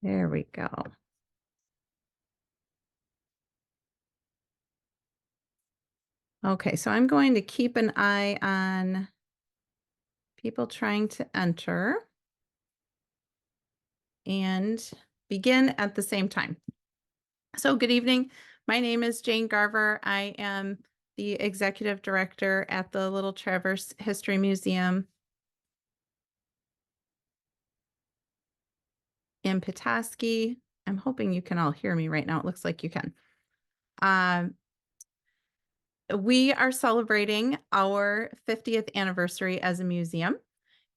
There we go. Okay, so I'm going to keep an eye on people trying to enter and begin at the same time. So good evening. My name is Jane Garver. I am the executive director at the Little Traverse History Museum in Petoskey. I'm hoping you can all hear me right now. It looks like you can. We are celebrating our 50th anniversary as a museum.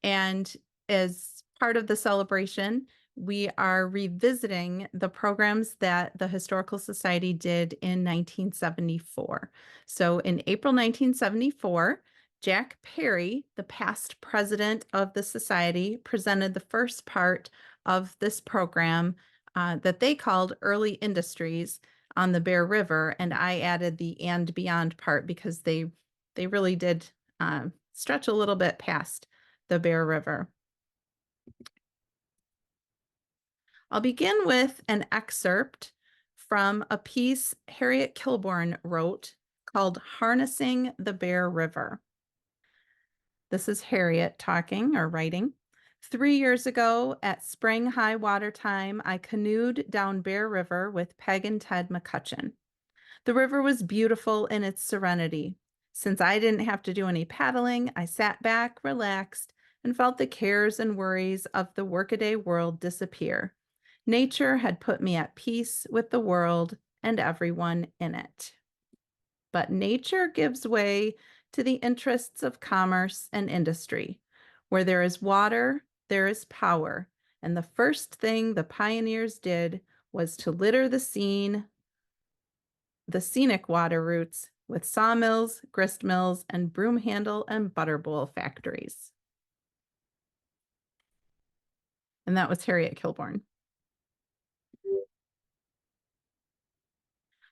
And as part of the celebration, we are revisiting the programs that the Historical Society did in 1974. So in April 1974, Jack Perry, the past president of the Society, presented the first part of this program that they called Early Industries on the Bear River, and I added the and beyond part because they really did stretch a little bit past the Bear River. I'll begin with an excerpt from a piece Harriet Kilborn wrote called Harnessing the Bear River. This is Harriet talking or writing. 3 years ago, at spring high water time, I canoed down Bear River with Peg and Ted McCutcheon. The river was beautiful in its serenity. Since I didn't have to do any paddling, I sat back, relaxed, and felt the cares and worries of the workaday world disappear. Nature had put me at peace with the world and everyone in it. But nature gives way to the interests of commerce and industry. Where there is water, there is power. And the first thing the pioneers did was to litter the scenic water routes with sawmills, grist mills, and broom handle and butter bowl factories. And that was Harriet Kilborn.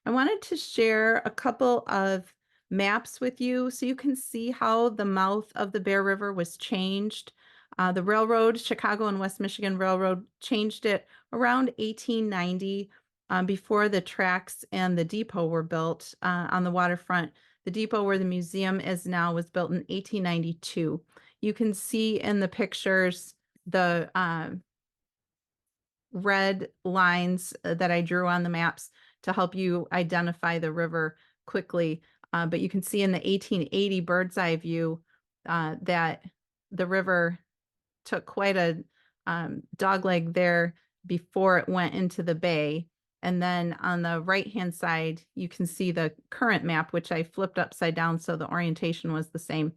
I wanted to share a couple of maps with you so you can see how the mouth of the Bear River was changed. The railroad, Chicago and West Michigan Railroad, changed it around 1890 before the tracks and the depot were built on the waterfront. The depot where the museum is now was built in 1892. You can see in the pictures the red lines that I drew on the maps to help you identify the river quickly. But you can see in the 1880 bird's eye view that the river took quite a dogleg there before it went into the bay. And then on the right-hand side, you can see the current map, which I flipped upside down so the orientation was the same.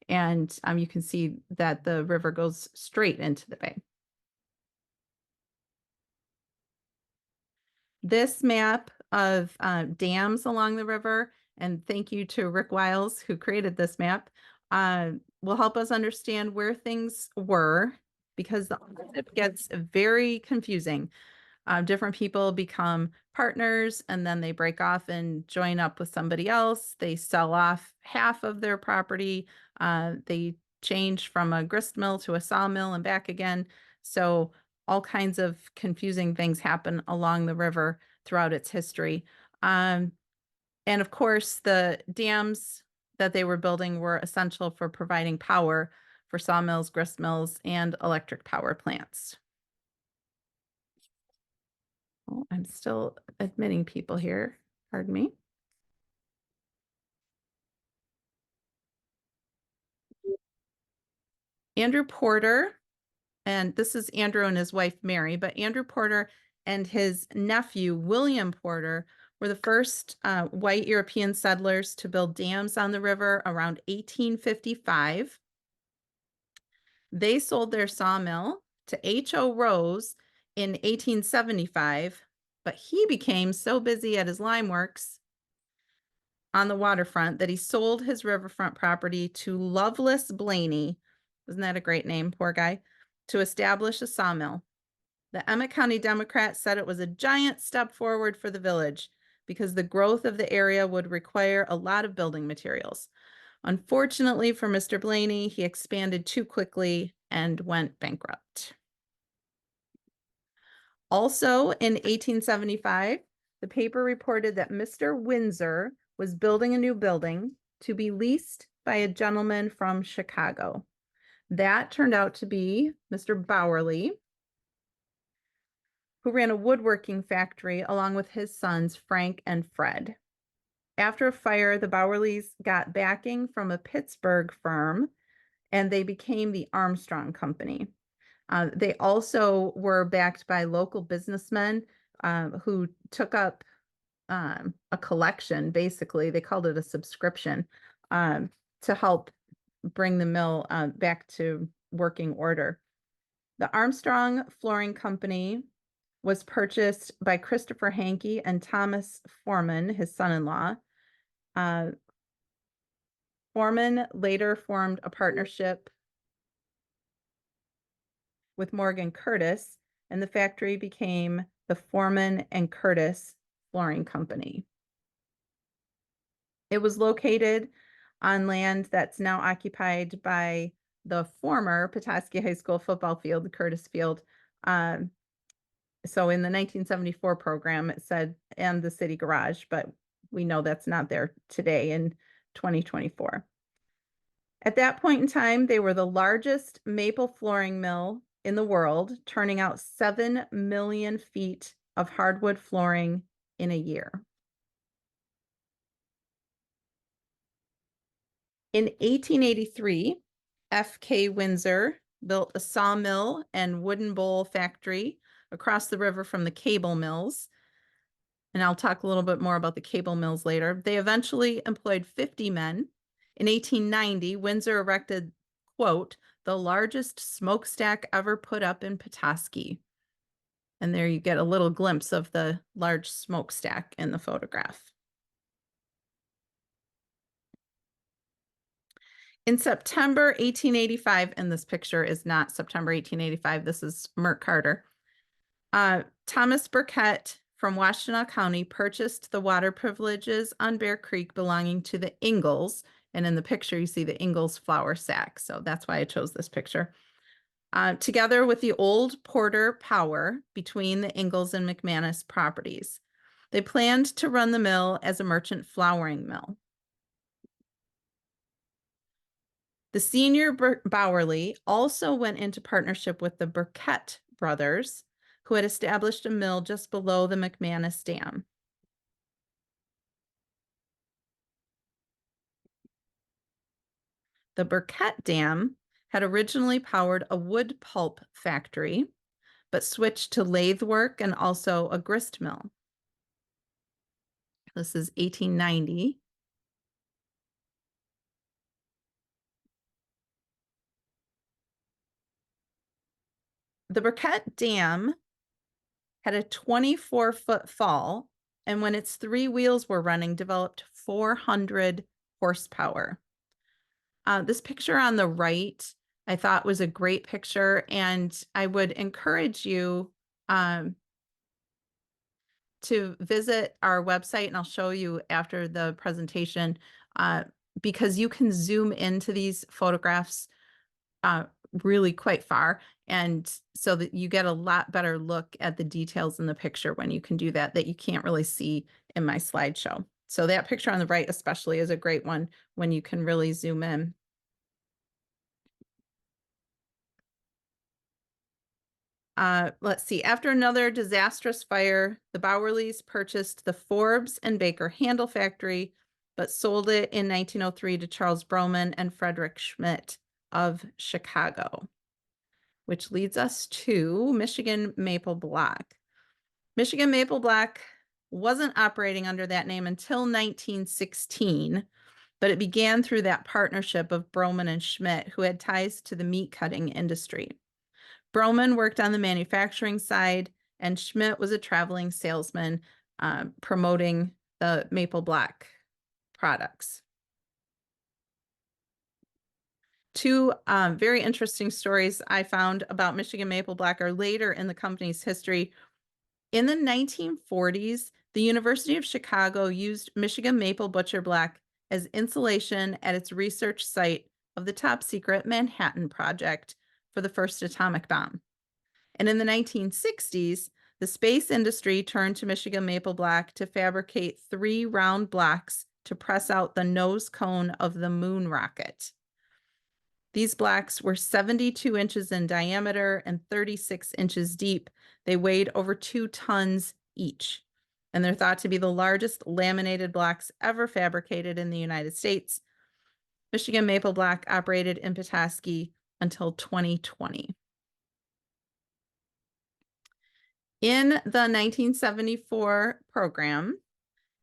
And you can see that the river goes straight into the bay. This map of dams along the river, and thank you to Rick Wiles who created this map, will help us understand where things were because the ownership gets very confusing. Different people become partners and then they break off and join up with somebody else. They sell off half of their property. They change from a grist mill to a sawmill and back again. So all kinds of confusing things happen along the river throughout its history. And of course, the dams that they were building were essential for providing power for sawmills, grist mills, and electric power plants. Oh, I'm still admitting people here. Pardon me. Andrew Porter, and this is Andrew and his wife Mary, but Andrew Porter and his nephew William Porter were the first white European settlers to build dams on the river around 1855. They sold their sawmill to H.O. Rose in 1875, but he became so busy at his lime works on the waterfront that he sold his riverfront property to Lovelace Blaney. Isn't that a great name? Poor guy. To establish a sawmill. The Emmett County Democrat said it was a giant step forward for the village because the growth of the area would require a lot of building materials. Unfortunately for Mr. Blaney, he expanded too quickly and went bankrupt. Also in 1875, the paper reported that Mr. Windsor was building a new building to be leased by a gentleman from Chicago. That turned out to be Mr. Bowerly, who ran a woodworking factory along with his sons, Frank and Fred. After a fire, the Bowerlys got backing from a Pittsburgh firm, and they became the Armstrong Company. They also were backed by local businessmen who took up a collection, basically. They called it a subscription to help bring the mill back to working order. The Armstrong Flooring Company was purchased by Christopher Hankey and Thomas Foreman, his son-in-law. Foreman later formed a partnership with Morgan Curtis, and the factory became the Foreman and Curtis Flooring Company. It was located on land that's now occupied by the former Petoskey High School football field, the Curtis Field. So in the 1974 program, it said, and the city garage, but we know that's not there today in 2024. At that point in time, they were the largest maple flooring mill in the world, turning out 7 million feet of hardwood flooring in a year. In 1883, F.K. Windsor built a sawmill and wooden bowl factory across the river from the cable mills. And I'll talk a little bit more about the cable mills later. They eventually employed 50 men. In 1890, Windsor erected, quote, the largest smokestack ever put up in Petoskey. And there you get a little glimpse of the large smokestack in the photograph. In September 1885, and this picture is not September 1885, this is Mert Carter, Thomas Burkett from Washtenaw County purchased the water privileges on Bear Creek belonging to the Ingalls. And in the picture, you see the Ingalls flour sack. So that's why I chose this picture. Together with the old Porter Power between the Ingalls and McManus properties. They planned to run the mill as a merchant flouring mill. The senior Bowerly also went into partnership with the Burkett brothers, who had established a mill just below the McManus Dam. The Burkett Dam had originally powered a wood pulp factory, but switched to lathe work and also a grist mill. This is 1890. The Burkett Dam had a 24-foot fall, and when its 3 wheels were running, developed 400 horsepower. This picture on the right, I thought was a great picture, and I would encourage you to visit our website, and I'll show you after the presentation, because you can zoom into these photographs really quite far, and so that you get a lot better look at the details in the picture when you can do that you can't really see in my slideshow. So that picture on the right especially is a great one when you can really zoom in. Let's see. After another disastrous fire, the Bowerlys purchased the Forbes and Baker Handle Factory, but sold it in 1903 to Charles Broman and Frederick Schmidt of Chicago, which leads us to Michigan Maple Block. Michigan Maple Block wasn't operating under that name until 1916, but it began through that partnership of Broman and Schmidt, who had ties to the meat cutting industry. Broman worked on the manufacturing side, and Schmidt was a traveling salesman promoting the Maple Block products. 2 very interesting stories I found about Michigan Maple Block are later in the company's history. In the 1940s, the University of Chicago used Michigan Maple Butcher Block as insulation at its research site of the top secret Manhattan Project for the first atomic bomb. And in the 1960s, The space industry turned to Michigan maple black to fabricate 3 round blocks to press out the nose cone of the moon rocket. These blocks were 72 inches in diameter and 36 inches deep. They weighed over 2 tons each, and they're thought to be the largest laminated blocks ever fabricated in the United States. Michigan maple black operated in Petoskey until 2020. In the 1974 program,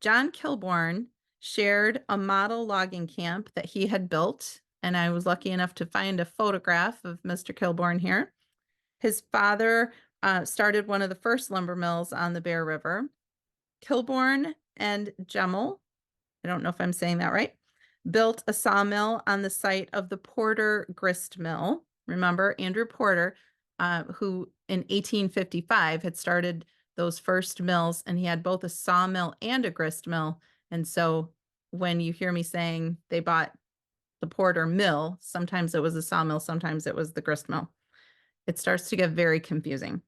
John Kilbourne shared a model logging camp that he had built, and I was lucky enough to find a photograph of Mr. Kilbourne here. His father started one of the first lumber mills on the Bear River. Kilbourne and Gemmell, I don't know if I'm saying that right, built a sawmill on the site of the Porter Grist Mill. Remember, Andrew Porter, who in 1855 had started those first mills, and he had both a sawmill and a grist mill. And so when you hear me saying they bought the Porter Mill, sometimes it was a sawmill, sometimes it was the grist mill. It starts to get very confusing.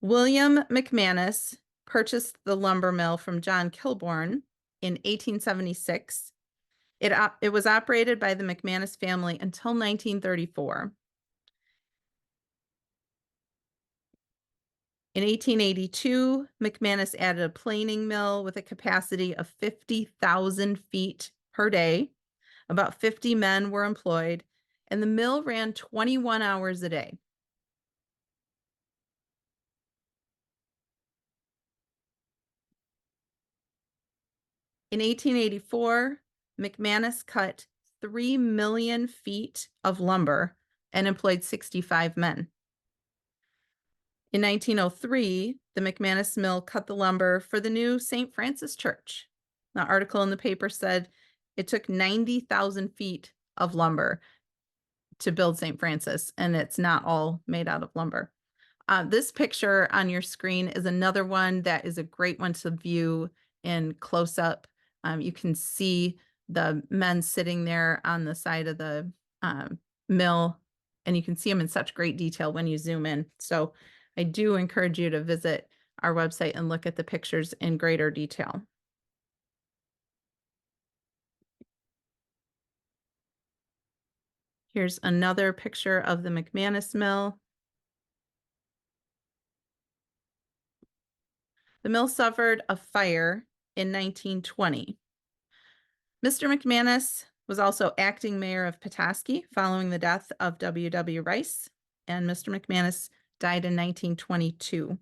William McManus purchased the lumber mill from John Kilbourne in 1876. It was operated by the McManus family until 1934. In 1882, McManus added a planing mill with a capacity of 50,000 feet per day. About 50 men were employed, and the mill ran 21 hours a day. In 1884, McManus cut 3 million feet of lumber and employed 65 men. In 1903, the McManus Mill cut the lumber for the new St. Francis Church. The article in the paper said it took 90,000 feet of lumber to build St. Francis, and it's not all made out of lumber. This picture on your screen is another one that is a great one to view in close-up. You can see the men sitting there on the side of the mill, and you can see them in such great detail when you zoom in. So I do encourage you to visit our website and look at the pictures in greater detail. Here's another picture of the McManus Mill. The mill suffered a fire in 1920. Mr. McManus was also acting mayor of Petoskey following the death of W.W. Rice, and Mr. McManus died in 1922.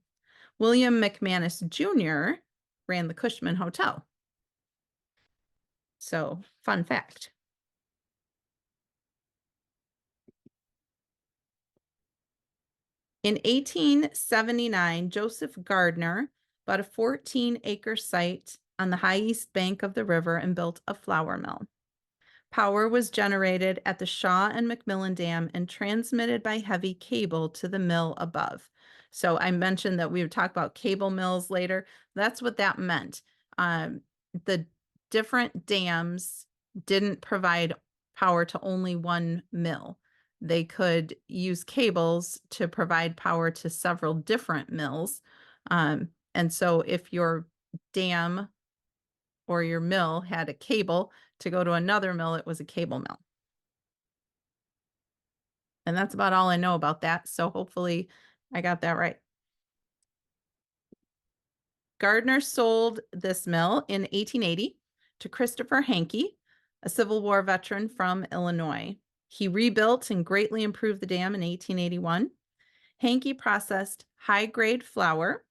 William McManus Jr. ran the Cushman Hotel. So, fun fact. In 1879, Joseph Gardner bought a 14-acre site on the high east bank of the river and built a flour mill. Power was generated at the Shaw and McMillan Dam and transmitted by heavy cable to the mill above. So I mentioned that we would talk about cable mills later. That's what that meant. The different dams didn't provide power to only one mill. They could use cables to provide power to several different mills. And so if your dam or your mill had a cable to go to another mill, it was a cable mill. And that's about all I know about that. So hopefully I got that right. Gardner sold this mill in 1880 to Christopher Hankey, a Civil War veteran from Illinois. He rebuilt and greatly improved the dam in 1881. Hankey processed high-grade flour,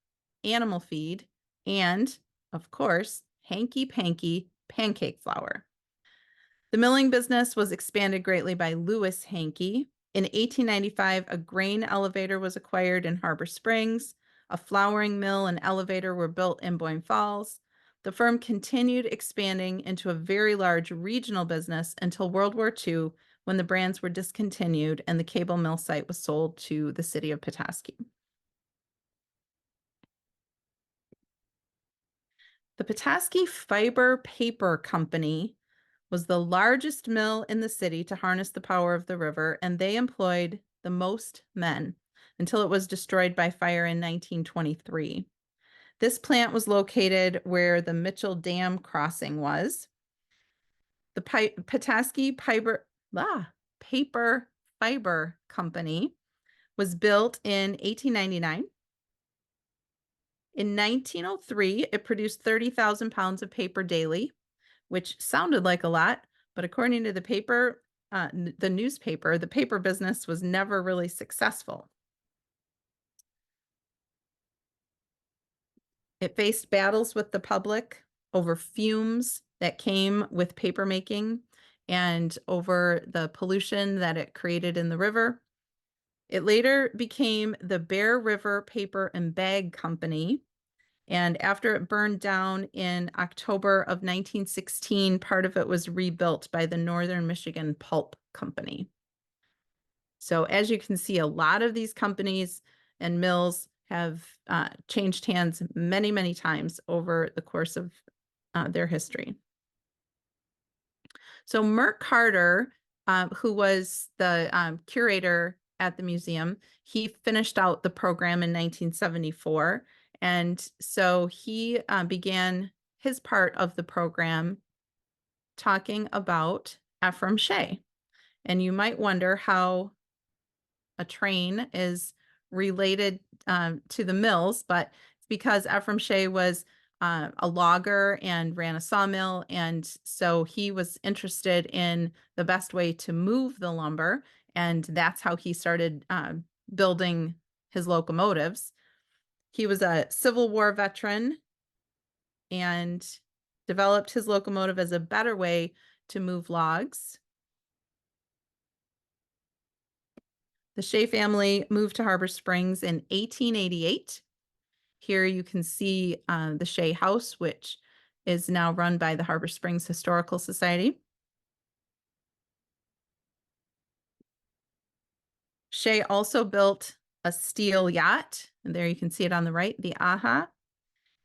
animal feed, and, of course, hanky-panky pancake flour. The milling business was expanded greatly by Lewis Hankey. In 1895, a grain elevator was acquired in Harbor Springs. A flouring mill and elevator were built in Boyne Falls. The firm continued expanding into a very large regional business until World War II, when the brands were discontinued and the cable mill site was sold to the city of Petoskey. The Petoskey Fiber Paper Company was the largest mill in the city to harness the power of the river, and they employed the most men. until it was destroyed by fire in 1923. This plant was located where the Mitchell Dam crossing was. The Petoskey Paper Fiber Company was built in 1899. In 1903, it produced 30,000 pounds of paper daily, which sounded like a lot, but according to the newspaper, the paper business was never really successful. It faced battles with the public over fumes that came with paper making and over the pollution that it created in the river. It later became the Bear River Paper and Bag Company. And after it burned down in October of 1916, part of it was rebuilt by the Northern Michigan Pulp Company. So as you can see, a lot of these companies and mills have changed hands many, many times over the course of their history. So Merck Carter, who was the curator at the museum, he finished out the program in 1974. And so he began his part of the program talking about Ephraim Shea. And you might wonder how a train is related to the mills, but it's because Ephraim Shea was a logger and ran a sawmill. And so he was interested in the best way to move the lumber. And that's how he started building his locomotives. He was a Civil War veteran and developed his locomotive as a better way to move logs. The Shea family moved to Harbor Springs in 1888. Here you can see the Shea House, which is now run by the Harbor Springs Historical Society. Shea also built a steel yacht, and there you can see it on the right, the Aha,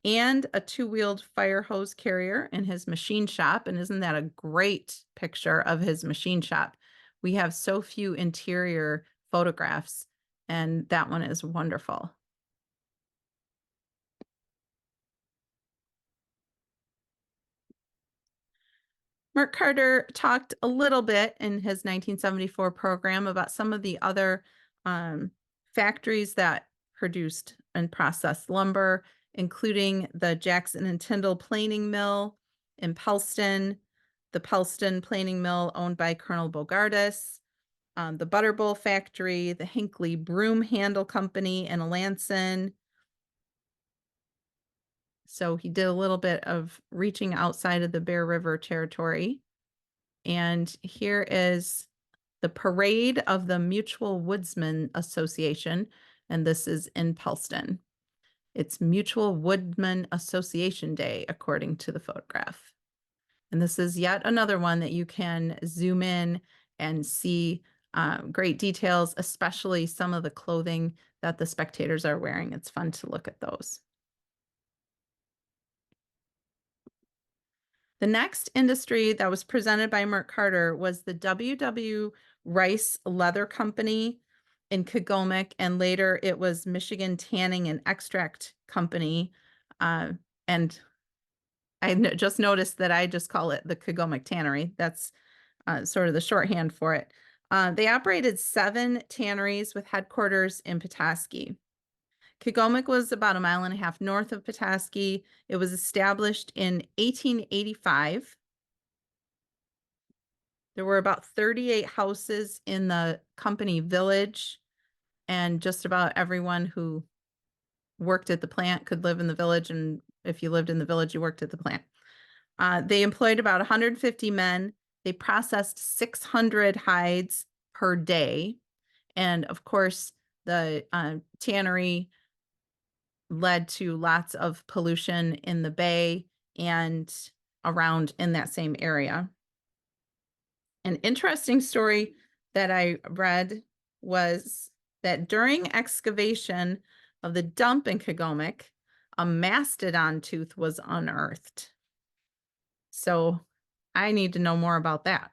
and a two-wheeled fire hose carrier in his machine shop. And isn't that a great picture of his machine shop? We have so few interior photographs, and that one is wonderful. Merck Carter talked a little bit in his 1974 program about some of the other factories that produced and processed lumber, including the Jackson and Tyndall planing mill in Pellston, the Pellston planing mill owned by Colonel Bogardus, the Butterbowl factory, the Hinckley Broom Handle Company in Alanson. So he did a little bit of reaching outside of the Bear River territory. And here is the parade of the Mutual Woodsman Association, and this is in Pellston. It's Mutual Woodman Association Day, according to the photograph. And this is yet another one that you can zoom in and see great details, especially some of the clothing that the spectators are wearing. It's fun to look at those. The next industry that was presented by Merck Carter was the W.W. Rice Leather Company in Kegomic, and later it was Michigan Tanning and Extract Company. And I just noticed that I just call it the Kegomic Tannery. That's sort of the shorthand for it. They operated 7 tanneries with headquarters in Petoskey. Kegomic was about 1.5 miles north of Petoskey. It was established in 1885. There were about 38 houses in the company village, and just about everyone who worked at the plant could live in the village. And if you lived in the village, you worked at the plant. They employed about 150 men. They processed 600 hides per day. And of course, the tannery led to lots of pollution in the bay and around in that same area. An interesting story that I read was that during excavation of the dump in Kegomic, a mastodon tooth was unearthed. So I need to know more about that.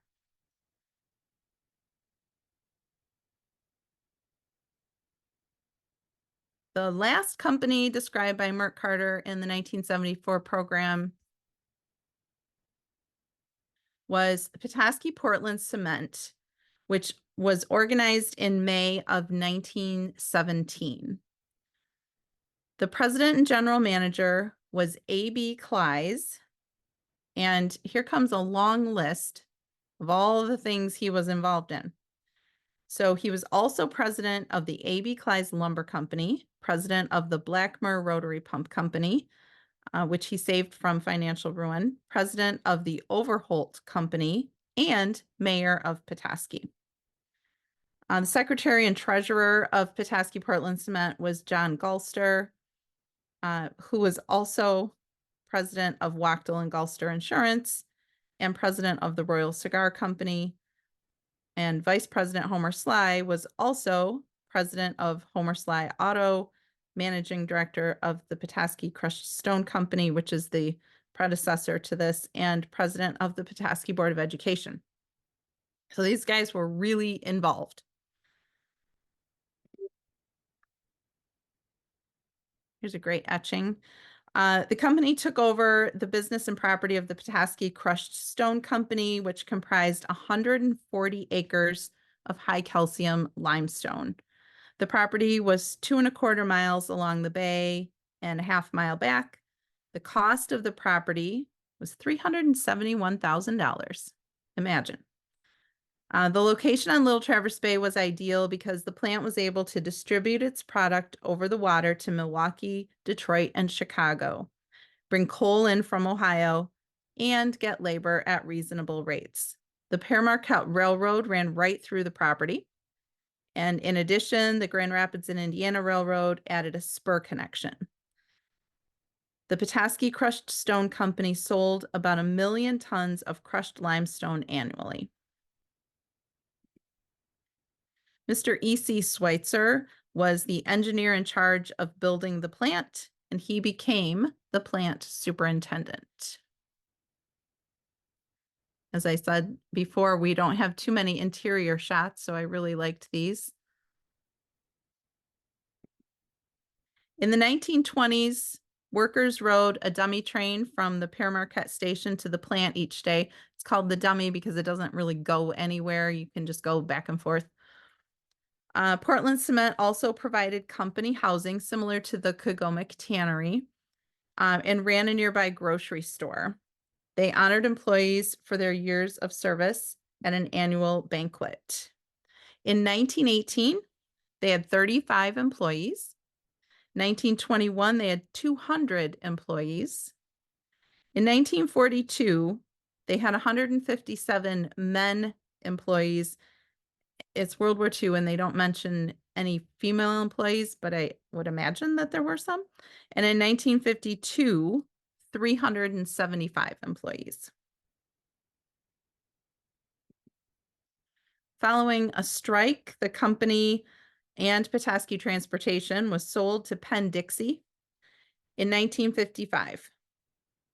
The last company described by Merck Carter in the 1974 program was Petoskey Portland Cement, which was organized in May of 1917. The president and general manager was A.B. Kleiss, and here comes a long list of all of the things he was involved in. So he was also president of the A.B. Kleiss Lumber Company, president of the Blackmer Rotary Pump Company, which he saved from financial ruin, president of the Overholt Company, and mayor of Petoskey. The secretary and treasurer of Petoskey Portland Cement was John Gulster, who was also president of Wachtel and Gulster Insurance and president of the Royal Cigar Company. And Vice President Homer Sly was also president of Homer Sly Auto, managing director of the Petoskey Crushed Stone Company, which is the predecessor to this, and president of the Petoskey Board of Education. So these guys were really involved. Here's a great etching. The company took over the business and property of the Petoskey Crushed Stone Company, which comprised 140 acres of high calcium limestone. The property was 2¼ miles along the bay and a ½ mile back. The cost of the property was $371,000. Imagine. The location on Little Traverse Bay was ideal because the plant was able to distribute its product over the water to Milwaukee, Detroit, and Chicago, bring coal in from Ohio, and get labor at reasonable rates. The Pere Marquette Railroad ran right through the property. And in addition, the Grand Rapids and Indiana Railroad added a spur connection. The Petoskey Crushed Stone Company sold about 1 million tons of crushed limestone annually. Mr. E.C. Schweitzer was the engineer in charge of building the plant, and he became the plant superintendent. As I said before, we don't have too many interior shots, so I really liked these. In the 1920s, workers rode a dummy train from the Pere Marquette station to the plant each day. It's called the dummy because it doesn't really go anywhere. You can just go back and forth. Portland Cement also provided company housing similar to the Cogomic Tannery and ran a nearby grocery store. They honored employees for their years of service at an annual banquet. In 1918, they had 35 employees. 1921, they had 200 employees. In 1942, they had 157 men employees. It's World War II, and they don't mention any female employees, but I would imagine that there were some. And in 1952, 375 employees. Following a strike, the company and Petoskey Transportation was sold to Penn-Dixie in 1955.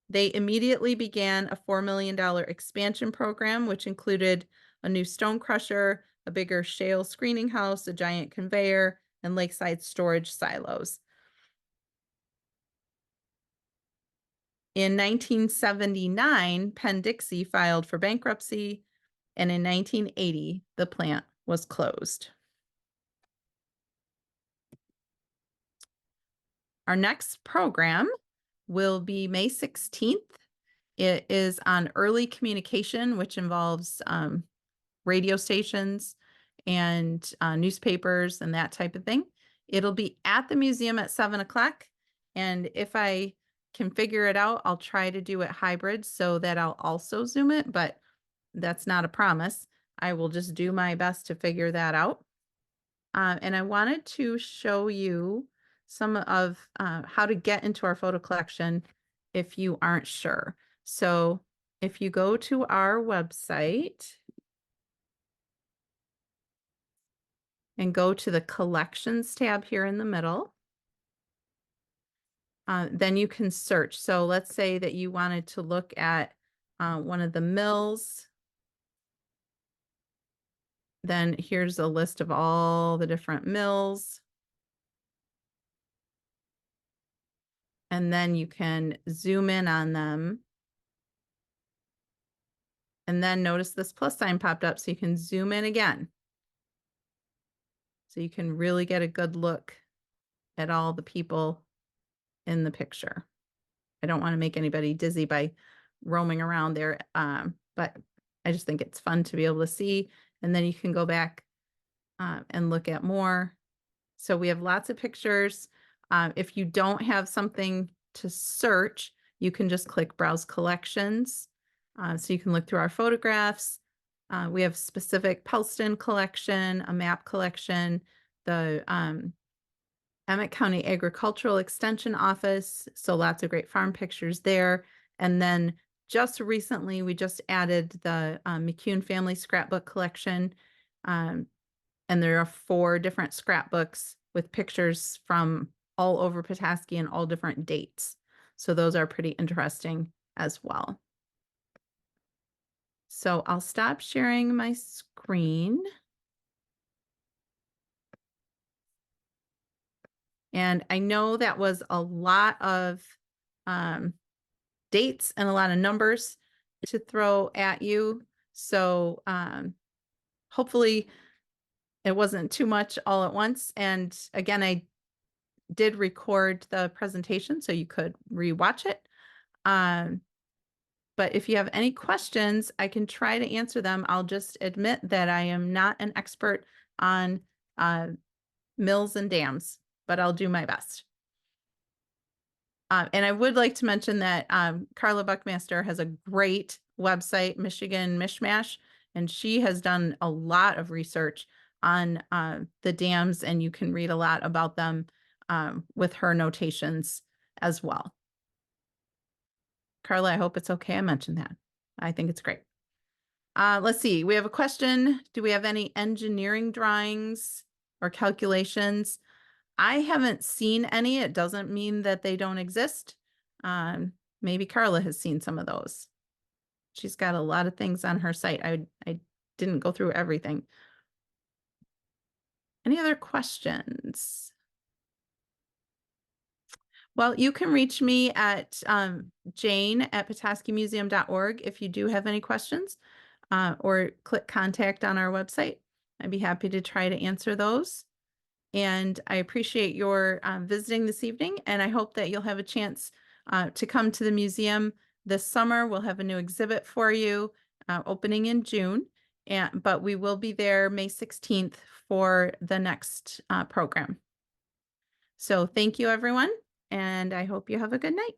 They immediately began a $4 million expansion program, which included a new stone crusher, a bigger shale screening house, a giant conveyor, and lakeside storage silos. In 1979, Penn-Dixie filed for bankruptcy, and in 1980, the plant was closed. Our next program will be May 16th. It is on early communication, which involves radio stations and newspapers and that type of thing. It'll be at the museum at 7 o'clock. And if I can figure it out, I'll try to do it hybrid so that I'll also Zoom it, but that's not a promise. I will just do my best to figure that out. And I wanted to show you some of how to get into our photo collection if you aren't sure. So if you go to our website and go to the collections tab here in the middle, then you can search. So let's say that you wanted to look at one of the mills. Then here's a list of all the different mills. And then you can zoom in on them. And then notice this plus sign popped up, so you can zoom in again. So you can really get a good look at all the people in the picture. I don't want to make anybody dizzy by roaming around there, but I just think it's fun to be able to see. And then you can go back and look at more. So we have lots of pictures. If you don't have something to search, you can just click Browse Collections. So you can look through our photographs. We have specific Pelston collection, a map collection, the Emmett County Agricultural Extension Office. So lots of great farm pictures there. And then just recently, we just added the McCune Family Scrapbook Collection. And there are 4 different scrapbooks with pictures from all over Petoskey and all different dates. So those are pretty interesting as well. So I'll stop sharing my screen. And I know that was a lot of dates and a lot of numbers to throw at you. So hopefully it wasn't too much all at once. And again, I did record the presentation so you could rewatch it. But if you have any questions, I can try to answer them. I'll just admit that I am not an expert on mills and dams, but I'll do my best. And I would like to mention that Carla Buckmaster has a great website, Michigan Mishmash, and she has done a lot of research on the dams, and you can read a lot about them with her notations as well. Carla, I hope it's okay I mentioned that. I think it's great. Let's see, we have a question. Do we have any engineering drawings or calculations? I haven't seen any. It doesn't mean that they don't exist. Maybe Carla has seen some of those. She's got a lot of things on her site. I didn't go through everything. Any other questions? Well, you can reach me at jane@petoskeymuseum.org if you do have any questions, or click contact on our website. I'd be happy to try to answer those. And I appreciate your visiting this evening, and I hope that you'll have a chance to come to the museum this summer. We'll have a new exhibit for you opening in June, but we will be there May 16th for the next program. So thank you, everyone, and I hope you have a good night.